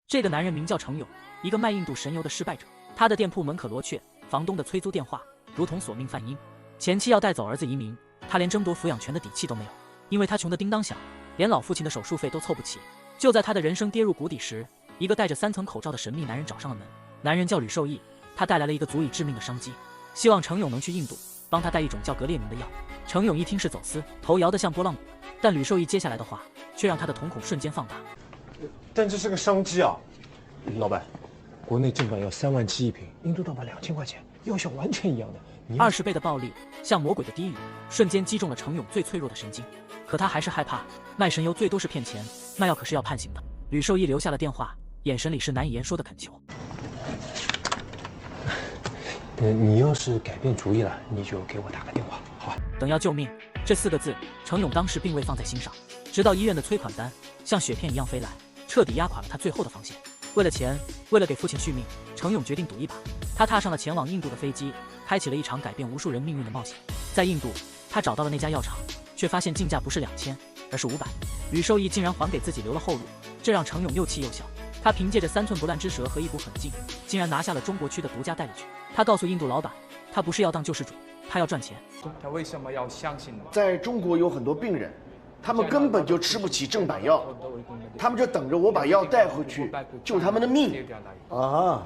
这个男人名叫程勇，一个卖印度神油的失败者。他的店铺门可罗雀，房东的催租电话如同索命犯音。前妻要带走儿子移民，他连争夺抚养权的底气都没有，因为他穷得叮当响，连老父亲的手术费都凑不齐。就在他的人生跌入谷底时，一个戴着3层口罩的神秘男人找上了门。男人叫吕受益，他带来了一个足以致命的商机，希望程勇能去印度帮他带一种叫格列宁的药。程勇一听是走私，头摇得像拨浪鼓，但吕受益接下来的话却让他的瞳孔瞬间放大。但这是个商机啊，老板，国内正版要3万7一瓶，印度盗版2000块钱，药效完全一样的。20倍的暴利，像魔鬼的低语，瞬间击中了程勇最脆弱的神经。可他还是害怕，卖神油最多是骗钱，卖药可是要判刑的。吕受益留下了电话，眼神里是难以言说的恳求。你要是改变主意了，你就给我打个电话，好吧？等要救命这4个字，程勇当时并未放在心上，直到医院的催款单像雪片一样飞来，彻底压垮了他最后的防线。为了钱，为了给父亲续命，程勇决定赌一把。他踏上了前往印度的飞机，开启了一场改变无数人命运的冒险。在印度，他找到了那家药厂，却发现进价不是2000，而是500。吕受益竟然还给自己留了后路，这让程勇又气又笑。他凭借着3寸不烂之舌和一股狠劲，竟然拿下了中国区的独家代理权。他告诉印度老板，他不是要当救世主，他要赚钱。他为什么要相信我？在中国有很多病人，他们根本就吃不起正版药，他们就等着我把药带回去救他们的命啊。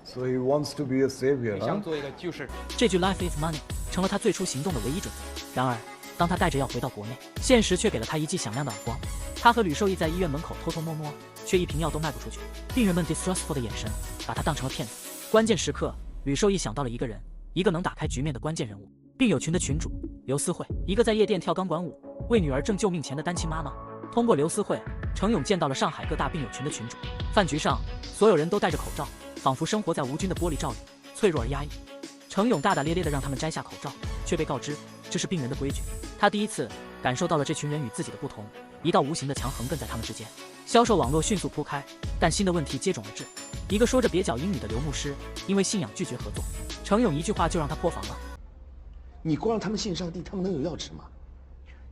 So he wants to be a savior， 想做一个救世主。这句 "Life is money" 成了他最初行动的唯一准则。然而，当他带着药回到国内，现实却给了他一记响亮的耳光。他和吕受益在医院门口偷偷摸摸，却一瓶药都卖不出去。病人们 distrustful 的眼神把他当成了骗子。关键时刻，吕受益想到了一个人，一个能打开局面的关键人物，病友群的群主刘思慧，一个在夜店跳钢管舞、为女儿挣救命钱的单亲妈妈。通过刘思慧，程勇见到了上海各大病友群的群主。饭局上，所有人都戴着口罩，仿佛生活在无菌的玻璃罩里，脆弱而压抑。程勇大大咧咧地让他们摘下口罩，却被告知这是病人的规矩。他第一次感受到了这群人与自己的不同，一道无形的墙横亘在他们之间。销售网络迅速铺开，但新的问题接踵而至。一个说着蹩脚英语的刘牧师，因为信仰拒绝合作。程勇一句话就让他破防了。你光让他们信上帝，他们能有药吃吗？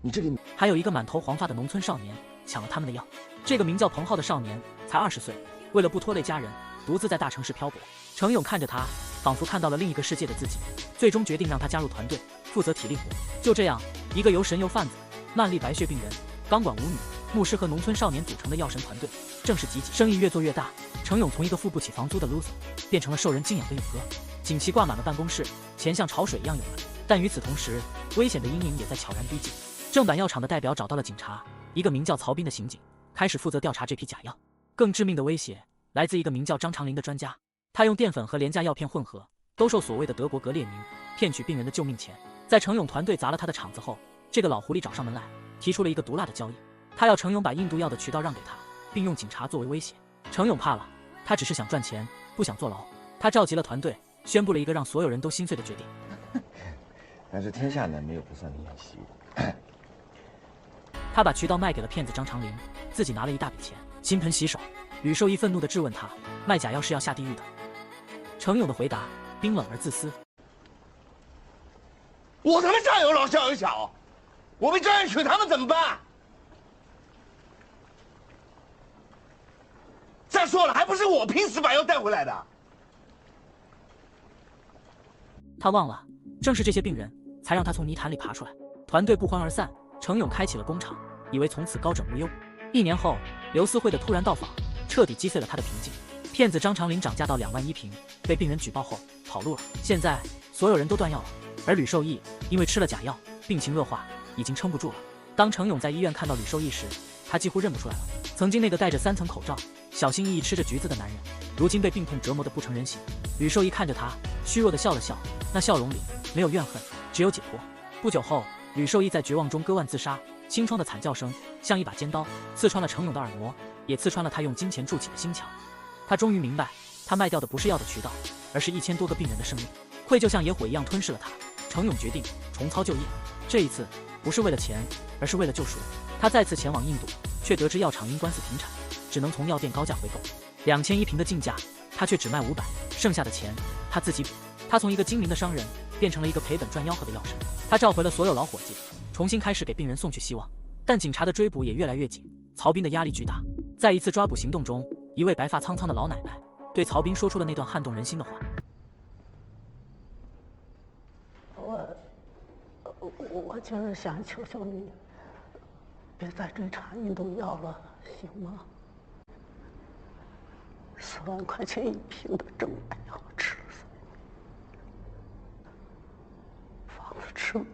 你这个……还有一个满头黄发的农村少年抢了他们的药。这个名叫彭浩的少年才20岁，为了不拖累家人，独自在大城市漂泊。程勇看着他，仿佛看到了另一个世界的自己，最终决定让他加入团队，负责体力活。就这样，一个由神油贩子、曼丽白血病人、钢管舞女、牧师和农村少年组成的药神团队正式集结，生意越做越大。程勇从一个付不起房租的 loser 变成了受人敬仰的勇哥，锦旗挂满了办公室，钱像潮水一样涌来。但与此同时，危险的阴影也在悄然逼近。正版药厂的代表找到了警察，一个名叫曹斌的刑警开始负责调查这批假药。更致命的威胁来自一个名叫张长林的专家，他用淀粉和廉价药片混合，兜售所谓的德国格列宁，骗取病人的救命钱。在程勇团队砸了他的场子后，这个老狐狸找上门来，提出了一个毒辣的交易，他要程勇把印度药的渠道让给他，并用警察作为威胁。程勇怕了，他只是想赚钱，不想坐牢。他召集了团队，宣布了一个让所有人都心碎的决定。但是天下难没有不散的宴席。他把渠道卖给了骗子张长林，自己拿了一大笔钱，金盆洗手。吕受益愤怒地质问他，卖假药是要下地狱的。程勇的回答冰冷而自私。我他妈上有老下有小，我被专业娶他们怎么办？再说了，还不是我拼死把药带回来的。他忘了，正是这些病人才让他从泥潭里爬出来。团队不欢而散，程勇开启了工厂，以为从此高枕无忧。1年后，刘思慧的突然到访彻底击碎了他的平静。骗子张长林涨价到2万1瓶，被病人举报后跑路了。现在所有人都断药了，而吕受益因为吃了假药，病情恶化，已经撑不住了。当程勇在医院看到吕受益时，他几乎认不出来了。曾经那个戴着3层口罩、小心翼翼吃着橘子的男人，如今被病痛折磨得不成人形。吕受益看着他，虚弱地笑了笑，那笑容里没有怨恨，只有解脱。不久后，吕受益在绝望中割腕自杀，清创的惨叫声像一把尖刀刺穿了程勇的耳膜，也刺穿了他用金钱筑起的心墙。他终于明白，他卖掉的不是药的渠道，而是1000多个病人的生命。愧疚像野火一样吞噬了他。程勇决定重操旧业，这一次不是为了钱，而是为了救赎。他再次前往印度，却得知药厂因官司停产，只能从药店高价回购。2000一瓶的进价，他却只卖500，剩下的钱他自己补。他从一个精明的商人变成了一个赔本赚吆喝的药神。他召回了所有老伙计，重新开始给病人送去希望。但警察的追捕也越来越紧，曹斌的压力巨大。在一次抓捕行动中，一位白发苍苍的老奶奶对曹彬说出了那段撼动人心的话。我就是想求求你，别在这场运动药了，行吗？4万块钱1瓶的正版药吃了，房子吃没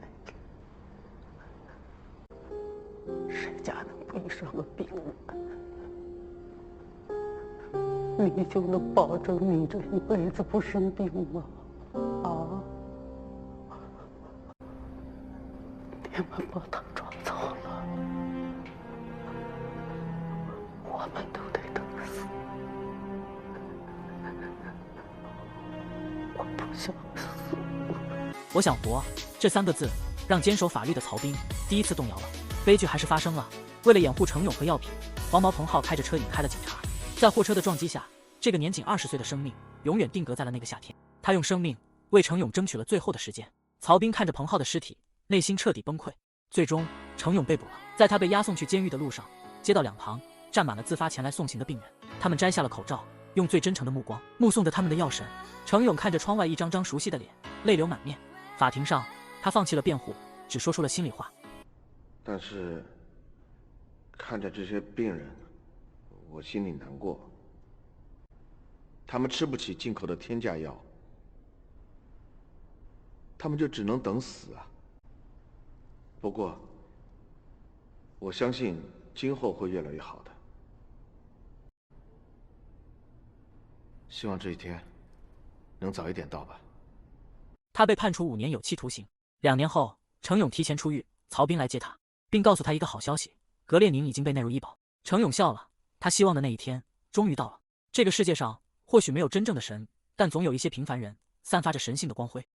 了，谁家能不遇上个病人？你就能保证你这一辈子不生病吗？啊？你们把他抓走了，我们都得等死。我不想死。我想活这3个字，让坚守法律的曹彬第一次动摇了。悲剧还是发生了。为了掩护程勇和药品，黄毛彭浩开着车引开了警察。在货车的撞击下，这个年仅20岁的生命永远定格在了那个夏天。他用生命为程勇争取了最后的时间。曹彬看着彭浩的尸体，内心彻底崩溃。最终，程勇被捕了。在他被押送去监狱的路上，街道两旁站满了自发前来送行的病人，他们摘下了口罩，用最真诚的目光目送着他们的药神。程勇看着窗外一张张熟悉的脸，泪流满面。法庭上，他放弃了辩护，只说出了心里话。但是看着这些病人，我心里难过。他们吃不起进口的天价药，他们就只能等死啊。不过，我相信今后会越来越好的。希望这一天能早一点到吧。他被判处5年有期徒刑。2年后，程勇提前出狱，曹彬来接他，并告诉他一个好消息：格列宁已经被纳入医保。程勇笑了，他希望的那一天终于到了。这个世界上或许没有真正的神，但总有一些平凡人散发着神性的光辉。